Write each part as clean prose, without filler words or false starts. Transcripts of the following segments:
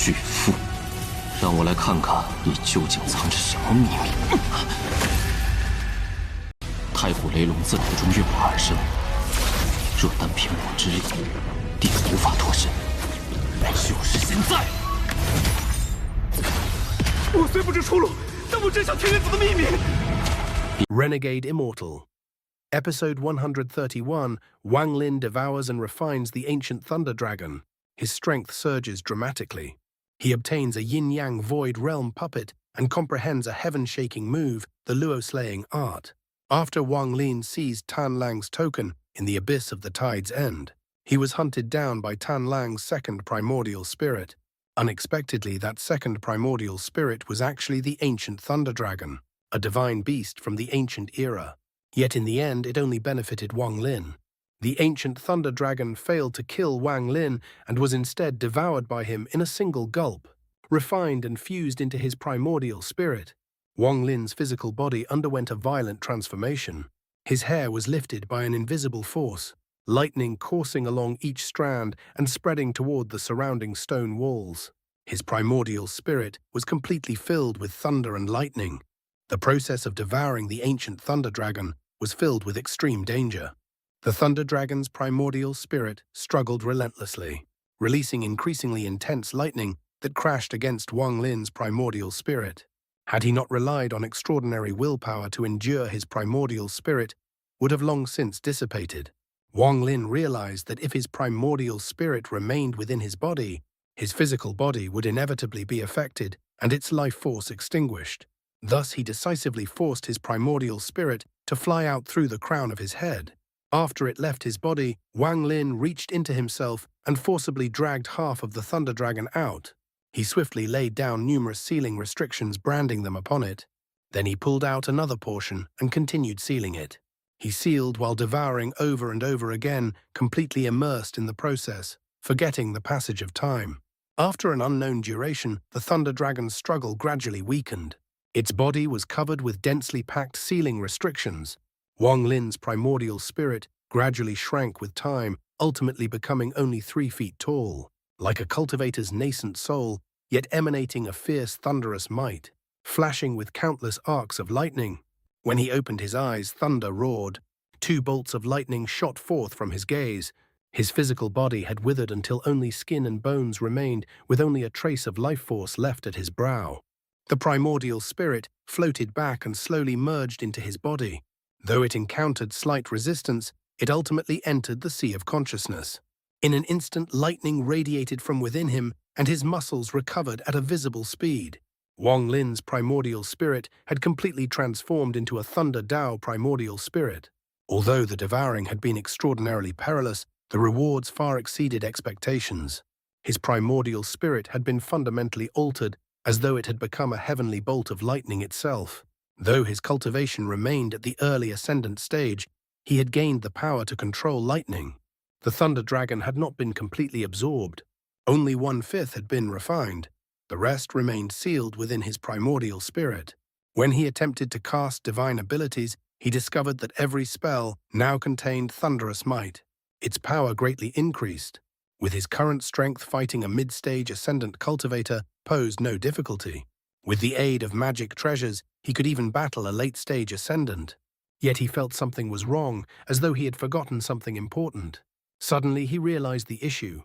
巨富，让我来看看你究竟藏着什么秘密。太古雷龙自口中跃我而生，若单凭我之力，定无法脱身。就是现在！我虽不知出路，但我知晓天元子的秘密。Renegade Immortal. Episode 131, Wang Lin devours and refines the ancient thunder dragon. His strength surges dramatically. He obtains a yin-yang void realm puppet and comprehends a heaven-shaking move, the Luo-slaying art. After Wang Lin seized Tan Lang's token in the abyss of the tide's end, he was hunted down by Tan Lang's second primordial spirit. Unexpectedly, that second primordial spirit was actually the ancient thunder dragon, a divine beast from the ancient era. Yet in the end, it only benefited Wang Lin. The ancient thunder dragon failed to kill Wang Lin and was instead devoured by him in a single gulp, refined and fused into his primordial spirit. Wang Lin's physical body underwent a violent transformation. His hair was lifted by an invisible force, lightning coursing along each strand and spreading toward the surrounding stone walls. His primordial spirit was completely filled with thunder and lightning. The process of devouring the ancient thunder dragon was filled with extreme danger. The thunder dragon's primordial spirit struggled relentlessly, releasing increasingly intense lightning that crashed against Wang Lin's primordial spirit. Had he not relied on extraordinary willpower to endure, his primordial spirit would have long since dissipated. Wang Lin realized that if his primordial spirit remained within his body, his physical body would inevitably be affected and its life force extinguished. Thus, he decisively forced his primordial spirit to fly out through the crown of his head. After it left his body, Wang Lin reached into himself and forcibly dragged half of the thunder dragon out. He swiftly laid down numerous sealing restrictions, branding them upon it. Then he pulled out another portion and continued sealing it. He sealed while devouring over and over again, completely immersed in the process, forgetting the passage of time. After an unknown duration, the thunder dragon's struggle gradually weakened. Its body was covered with densely packed sealing restrictions. Wang Lin's primordial spirit gradually shrank with time, ultimately becoming only 3 feet tall. Like a cultivator's nascent soul, yet emanating a fierce thunderous might, flashing with countless arcs of lightning. When he opened his eyes, thunder roared. 2 bolts of lightning shot forth from his gaze. His physical body had withered until only skin and bones remained, with only a trace of life force left at his brow. The primordial spirit floated back and slowly merged into his body. Though it encountered slight resistance, it ultimately entered the sea of consciousness. In an instant, lightning radiated from within him, and his muscles recovered at a visible speed. Wang Lin's primordial spirit had completely transformed into a Thunder Dao primordial spirit. Although the devouring had been extraordinarily perilous, the rewards far exceeded expectations. His primordial spirit had been fundamentally altered, as though it had become a heavenly bolt of lightning itself. Though his cultivation remained at the early ascendant stage, he had gained the power to control lightning. The thunder dragon had not been completely absorbed. Only 1/5 had been refined. The rest remained sealed within his primordial spirit. When he attempted to cast divine abilities, he discovered that every spell now contained thunderous might. Its power greatly increased. With his current strength, fighting a mid-stage ascendant cultivator posed no difficulty. With the aid of magic treasures, he could even battle a late-stage ascendant. Yet he felt something was wrong, as though he had forgotten something important. Suddenly, he realized the issue.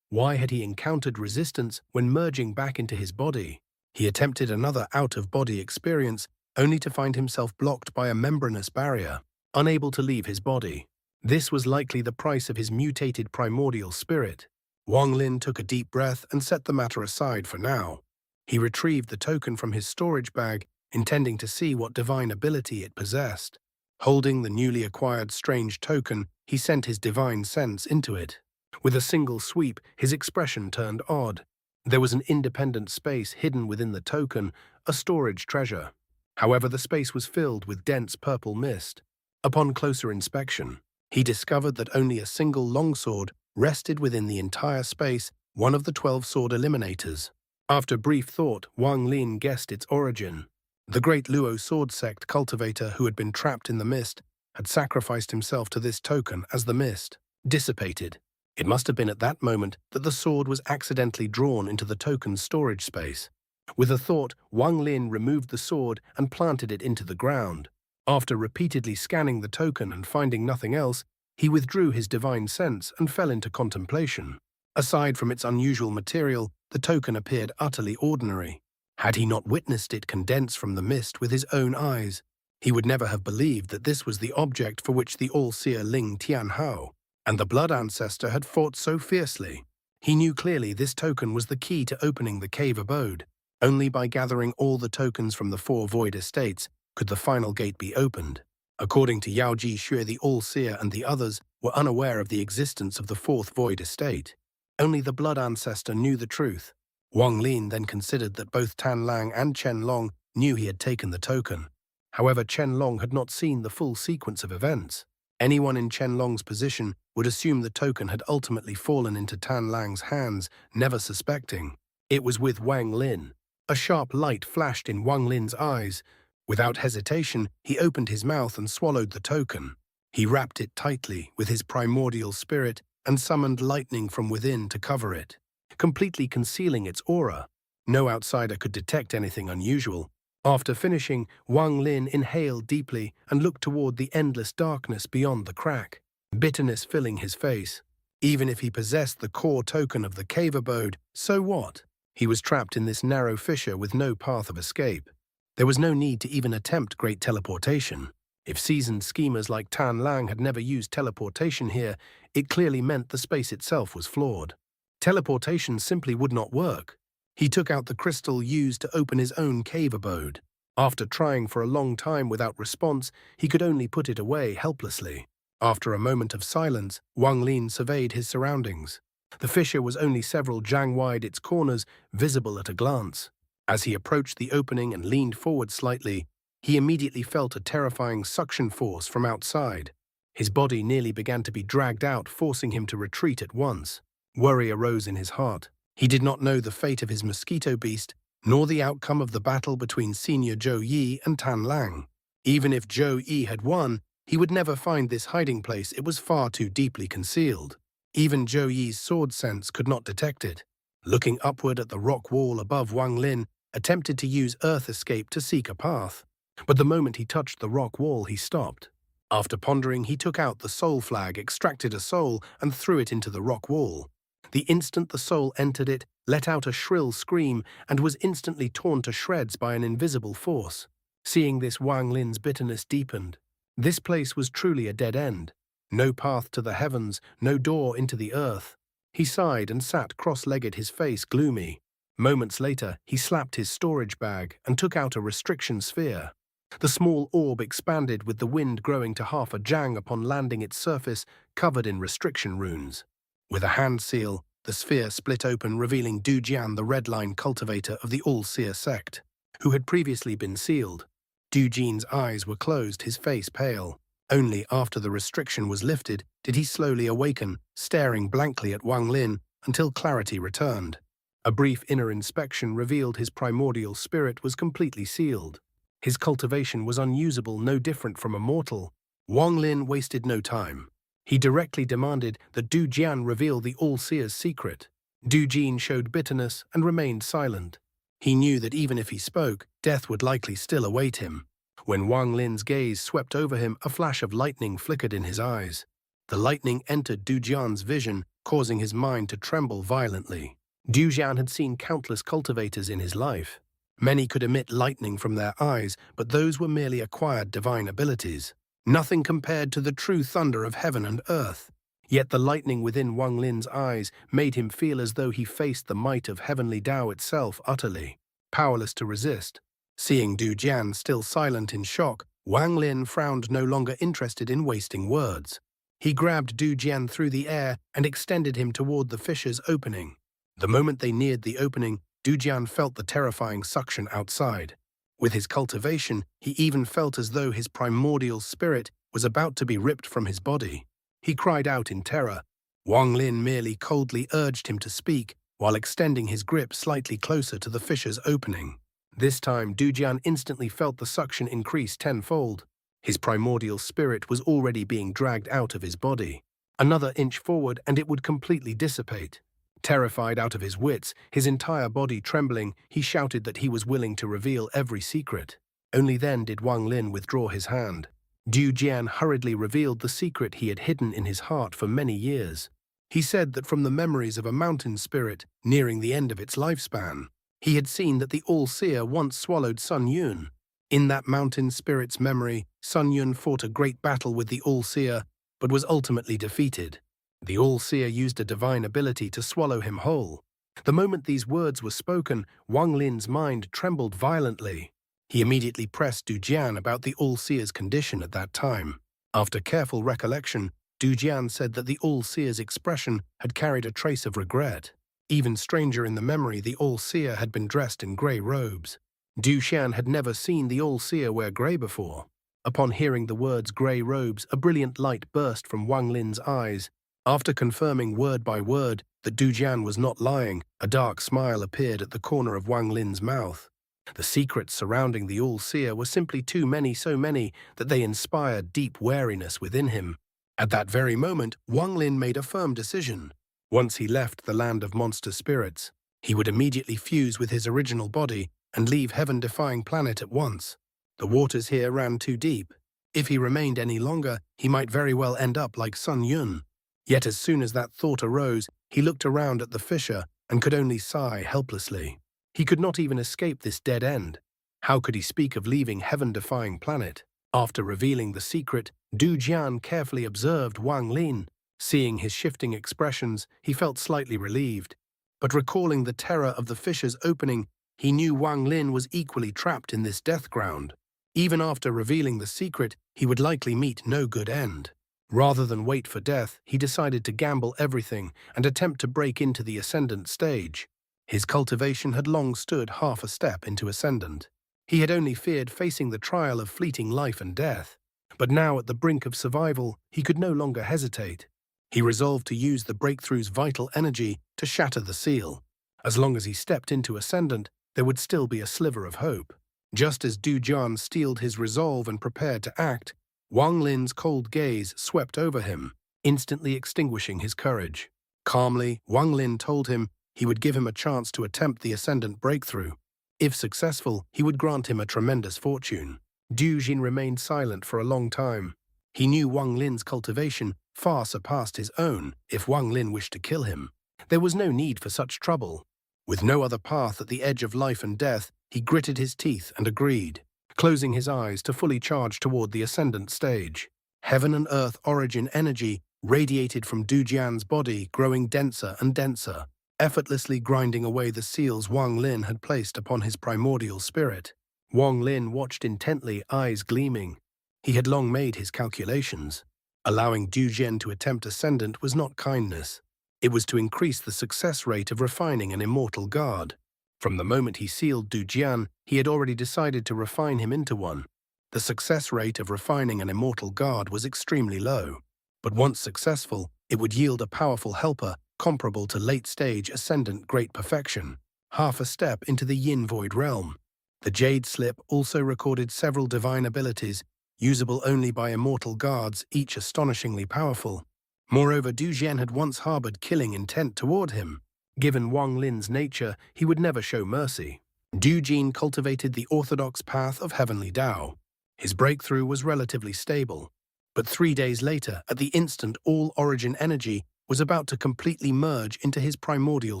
Why had he encountered resistance when merging back into his body? He attempted another out-of-body experience, only to find himself blocked by a membranous barrier, unable to leave his body. This was likely the price of his mutated primordial spirit. Wang Lin took a deep breath and set the matter aside for now. He retrieved the token from his storage bag, intending to see what divine ability it possessed. Holding the newly acquired strange token, he sent his divine sense into it. With a single sweep, his expression turned odd. There was an independent space hidden within the token, a storage treasure. However, the space was filled with dense purple mist. Upon closer inspection, he discovered that only a single longsword rested within the entire space, one of the 12 sword eliminators. After brief thought, Wang Lin guessed its origin. The great Luo sword sect cultivator who had been trapped in the mist had sacrificed himself to this token as the mist dissipated. It must have been at that moment that the sword was accidentally drawn into the token's storage space. With a thought, Wang Lin removed the sword and planted it into the ground. After repeatedly scanning the token and finding nothing else, he withdrew his divine sense and fell into contemplation. Aside from its unusual material, the token appeared utterly ordinary. Had he not witnessed it condense from the mist with his own eyes, he would never have believed that this was the object for which the all-seer Ling Tianhao and the blood ancestor had fought so fiercely. He knew clearly this token was the key to opening the cave abode. Only by gathering all the tokens from the 4 void estates could the final gate be opened. According to Yao Ji Xue, the all-seer and the others were unaware of the existence of the 4th void estate. Only the blood ancestor knew the truth. Wang Lin then considered that both Tan Lang and Chen Long knew he had taken the token. However, Chen Long had not seen the full sequence of events. Anyone in Chen Long's position would assume the token had ultimately fallen into Tan Lang's hands, never suspecting. It was with Wang Lin. A sharp light flashed in Wang Lin's eyes. Without hesitation, he opened his mouth and swallowed the token. He wrapped it tightly with his primordial spirit and summoned lightning from within to cover it, completely concealing its aura. No outsider could detect anything unusual. After finishing, Wang Lin inhaled deeply and looked toward the endless darkness beyond the crack, bitterness filling his face. Even if he possessed the core token of the cave abode, so what? He was trapped in this narrow fissure with no path of escape. There was no need to even attempt great teleportation. If seasoned schemers like Tan Lang had never used teleportation here, it clearly meant the space itself was flawed. Teleportation simply would not work. He took out the crystal used to open his own cave abode. After trying for a long time without response, he could only put it away helplessly. After a moment of silence, Wang Lin surveyed his surroundings. The fissure was only several jang wide, its corners visible at a glance. As he approached the opening and leaned forward slightly, he immediately felt a terrifying suction force from outside. His body nearly began to be dragged out, forcing him to retreat at once. Worry arose in his heart. He did not know the fate of his mosquito beast, nor the outcome of the battle between Senior Zhou Yi and Tan Lang. Even if Zhou Yi had won, he would never find this hiding place. It was far too deeply concealed. Even Zhou Yi's sword sense could not detect it. Looking upward at the rock wall above, Wang Lin attempted to use Earth Escape to seek a path. But the moment he touched the rock wall, he stopped. After pondering, he took out the soul flag, extracted a soul, and threw it into the rock wall. The instant the soul entered it, let out a shrill scream and was instantly torn to shreds by an invisible force. Seeing this, Wang Lin's bitterness deepened. This place was truly a dead end. No path to the heavens, no door into the earth. He sighed and sat cross-legged, his face gloomy. Moments later, he slapped his storage bag and took out a restriction sphere. The small orb expanded with the wind growing to half a jang upon landing its surface covered in restriction runes. With a hand seal, the sphere split open, revealing Du Jian, the red-line cultivator of the All-Seer sect, who had previously been sealed. Du Jian's eyes were closed, his face pale. Only after the restriction was lifted did he slowly awaken, staring blankly at Wang Lin until clarity returned. A brief inner inspection revealed his primordial spirit was completely sealed. His cultivation was unusable, no different from a mortal. Wang Lin wasted no time. He directly demanded that Du Jian reveal the All-Seer's secret. Du Jian showed bitterness and remained silent. He knew that even if he spoke, death would likely still await him. When Wang Lin's gaze swept over him, a flash of lightning flickered in his eyes. The lightning entered Du Jian's vision, causing his mind to tremble violently. Du Jian had seen countless cultivators in his life. Many could emit lightning from their eyes, but those were merely acquired divine abilities. Nothing compared to the true thunder of heaven and earth. Yet the lightning within Wang Lin's eyes made him feel as though he faced the might of heavenly Tao itself, utterly powerless to resist. Seeing Du Jian still silent in shock, Wang Lin frowned, no longer interested in wasting words. He grabbed Du Jian through the air and extended him toward the fissure's opening. The moment they neared the opening, Du Jian felt the terrifying suction outside. With his cultivation, he even felt as though his primordial spirit was about to be ripped from his body. He cried out in terror. Wang Lin merely coldly urged him to speak, while extending his grip slightly closer to the fissure's opening. This time, Du Jian instantly felt the suction increase tenfold. His primordial spirit was already being dragged out of his body. Another inch forward and it would completely dissipate. Terrified out of his wits, his entire body trembling, he shouted that he was willing to reveal every secret. Only then did Wang Lin withdraw his hand. Du Jian hurriedly revealed the secret he had hidden in his heart for many years. He said that from the memories of a mountain spirit nearing the end of its lifespan, he had seen that the All-Seer once swallowed Sun Yun. In that mountain spirit's memory, Sun Yun fought a great battle with the All-Seer, but was ultimately defeated. The All-Seer used a divine ability to swallow him whole. The moment these words were spoken, Wang Lin's mind trembled violently. He immediately pressed Du Jian about the All-Seer's condition at that time. After careful recollection, Du Jian said that the All-Seer's expression had carried a trace of regret. Even stranger in the memory, the All-Seer had been dressed in grey robes. Du Jian had never seen the All-Seer wear grey before. Upon hearing the words grey robes, a brilliant light burst from Wang Lin's eyes. After confirming word by word that Du Jian was not lying, a dark smile appeared at the corner of Wang Lin's mouth. The secrets surrounding the All-Seer were simply too many, so many that they inspired deep wariness within him. At that very moment, Wang Lin made a firm decision. Once he left the land of monster spirits, he would immediately fuse with his original body and leave heaven-defying planet at once. The waters here ran too deep. If he remained any longer, he might very well end up like Sun Yun. Yet as soon as that thought arose, he looked around at the fissure and could only sigh helplessly. He could not even escape this dead end. How could he speak of leaving heaven-defying planet? After revealing the secret, Du Jian carefully observed Wang Lin. Seeing his shifting expressions, he felt slightly relieved. But recalling the terror of the fissure's opening, he knew Wang Lin was equally trapped in this death ground. Even after revealing the secret, he would likely meet no good end. Rather than wait for death, he decided to gamble everything and attempt to break into the Ascendant stage. His cultivation had long stood half a step into Ascendant. He had only feared facing the trial of fleeting life and death. But now at the brink of survival, he could no longer hesitate. He resolved to use the breakthrough's vital energy to shatter the seal. As long as he stepped into Ascendant, there would still be a sliver of hope. Just as Du Jian steeled his resolve and prepared to act, Wang Lin's cold gaze swept over him, instantly extinguishing his courage. Calmly, Wang Lin told him he would give him a chance to attempt the Ascendant breakthrough. If successful, he would grant him a tremendous fortune. Du Jian remained silent for a long time. He knew Wang Lin's cultivation far surpassed his own if Wang Lin wished to kill him. There was no need for such trouble. With no other path at the edge of life and death, he gritted his teeth and agreed, closing his eyes to fully charge toward the Ascendant stage. Heaven and earth origin energy radiated from Du Jian's body, growing denser and denser, effortlessly grinding away the seals Wang Lin had placed upon his primordial spirit. Wang Lin watched intently, eyes gleaming. He had long made his calculations. Allowing Du Jian to attempt Ascendant was not kindness. It was to increase the success rate of refining an immortal god. From the moment he sealed Du Jian, he had already decided to refine him into one. The success rate of refining an immortal god was extremely low. But once successful, it would yield a powerful helper comparable to late-stage Ascendant great perfection, half a step into the Yin-Void realm. The Jade Slip also recorded several divine abilities, usable only by immortal gods, each astonishingly powerful. Moreover, Du Jian had once harbored killing intent toward him. Given Wang Lin's nature, he would never show mercy. Du Jian cultivated the orthodox path of heavenly Tao. His breakthrough was relatively stable. But 3 days later, at the instant all origin energy was about to completely merge into his primordial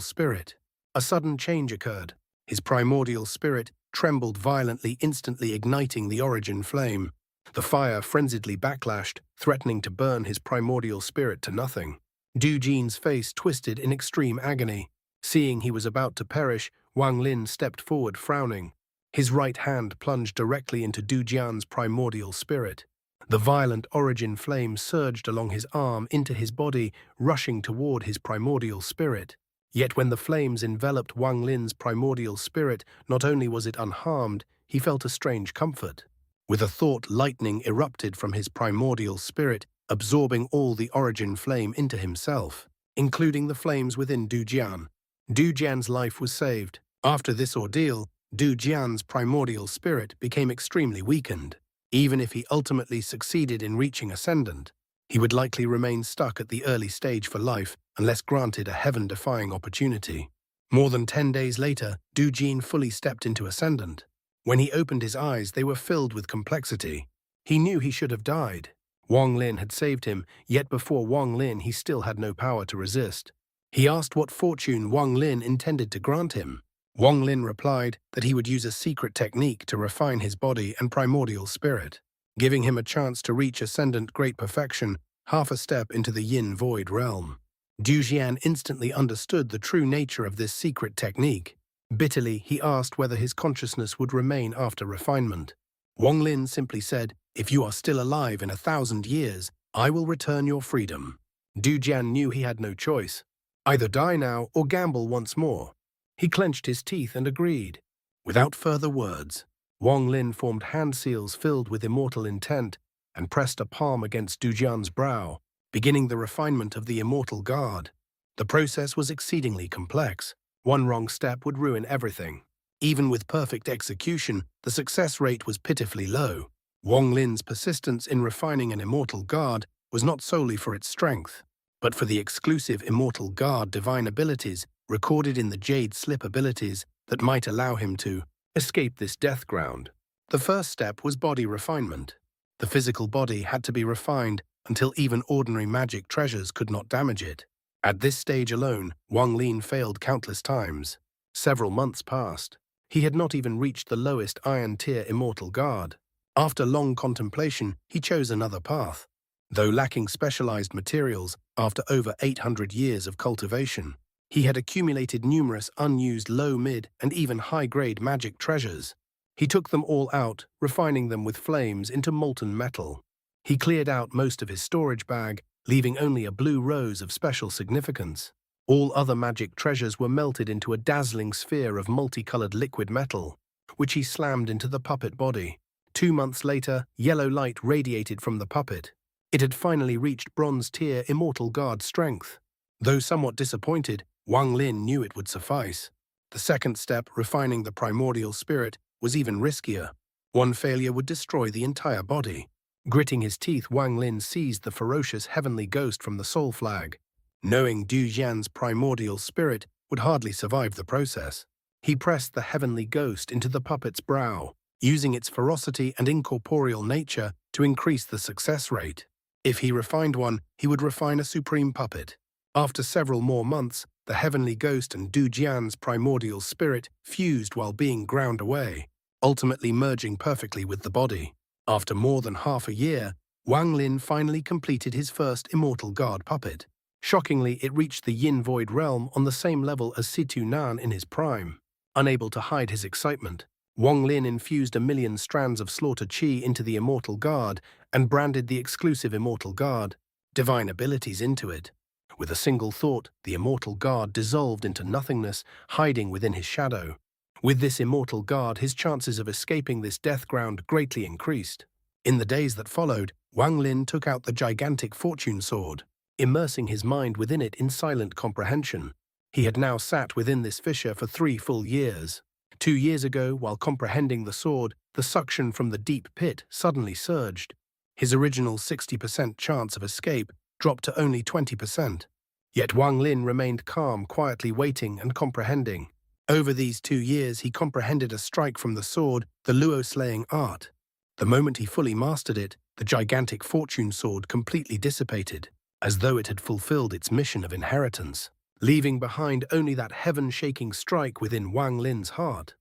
spirit, a sudden change occurred. His primordial spirit trembled violently, instantly igniting the origin flame. The fire frenziedly backlashed, threatening to burn his primordial spirit to nothing. Du Jian's face twisted in extreme agony. Seeing he was about to perish, Wang Lin stepped forward, frowning. His right hand plunged directly into Du Jian's primordial spirit. The violent origin flame surged along his arm into his body, rushing toward his primordial spirit. Yet when the flames enveloped Wang Lin's primordial spirit, not only was it unharmed, he felt a strange comfort. With a thought, lightning erupted from his primordial spirit, absorbing all the origin flame into himself, including the flames within Du Jian. Du Jian's life was saved. After this ordeal, Du Jian's primordial spirit became extremely weakened. Even if he ultimately succeeded in reaching Ascendant, He would likely remain stuck at the early stage for life unless granted a heaven-defying opportunity. More than 10 days later, Du Jian fully stepped into Ascendant. When he opened his eyes, they were filled with complexity. He knew he should have died. Wang Lin had saved him, yet before Wang Lin he still had no power to resist. He asked what fortune Wang Lin intended to grant him. Wang Lin replied that he would use a secret technique to refine his body and primordial spirit, giving him a chance to reach Ascendant great perfection, half a step into the Yin Void realm. Du Jian instantly understood the true nature of this secret technique. Bitterly, he asked whether his consciousness would remain after refinement. Wang Lin simply said, "If you are still alive in 1,000 years, I will return your freedom." Du Jian knew he had no choice. Either die now or gamble once more. He clenched his teeth and agreed. Without further words, Wang Lin formed hand seals filled with immortal intent and pressed a palm against Du Jian's brow, beginning the refinement of the immortal guard. The process was exceedingly complex. One wrong step would ruin everything. Even with perfect execution, the success rate was pitifully low. Wang Lin's persistence in refining an immortal guard was not solely for its strength, but for the exclusive immortal guard divine abilities recorded in the Jade Slip abilities that might allow him to escape this death ground. The first step was body refinement. The physical body had to be refined until even ordinary magic treasures could not damage it. At this stage alone, Wang Lin failed countless times. Several months passed. He had not even reached the lowest iron-tier immortal guard. After long contemplation, he chose another path. Though lacking specialized materials, after over 800 years of cultivation, he had accumulated numerous unused low, mid, and even high-grade magic treasures. He took them all out, refining them with flames into molten metal. He cleared out most of his storage bag, leaving only a blue rose of special significance. All other magic treasures were melted into a dazzling sphere of multicolored liquid metal, which he slammed into the puppet body. 2 months later, yellow light radiated from the puppet. It had finally reached bronze-tier immortal guard strength. Though somewhat disappointed, Wang Lin knew it would suffice. The second step, refining the primordial spirit, was even riskier. One failure would destroy the entire body. Gritting his teeth, Wang Lin seized the ferocious heavenly ghost from the soul flag. Knowing Du Jian's primordial spirit would hardly survive the process, he pressed the heavenly ghost into the puppet's brow, using its ferocity and incorporeal nature to increase the success rate. If he refined one, he would refine a supreme puppet. After several more months, the heavenly ghost and Du Jian's primordial spirit fused while being ground away, ultimately merging perfectly with the body. After more than half a year, Wang Lin finally completed his first immortal guard puppet. Shockingly, it reached the Yin Void realm on the same level as Situ Nan in his prime. Unable to hide his excitement, Wang Lin infused 1,000,000 strands of slaughter qi into the immortal guard and branded the exclusive immortal guard divine abilities into it. With a single thought, the immortal guard dissolved into nothingness, hiding within his shadow. With this immortal guard, his chances of escaping this death ground greatly increased. In the days that followed, Wang Lin took out the gigantic fortune sword, immersing his mind within it in silent comprehension. He had now sat within this fissure for 3 full years. 2 years ago, while comprehending the sword, the suction from the deep pit suddenly surged. His original 60% chance of escape dropped to only 20%. Yet Wang Lin remained calm, quietly waiting and comprehending. Over these 2 years, he comprehended a strike from the sword, the Luo-slaying art. The moment he fully mastered it, the gigantic fortune sword completely dissipated, as though it had fulfilled its mission of inheritance, leaving behind only that heaven-shaking strike within Wang Lin's heart.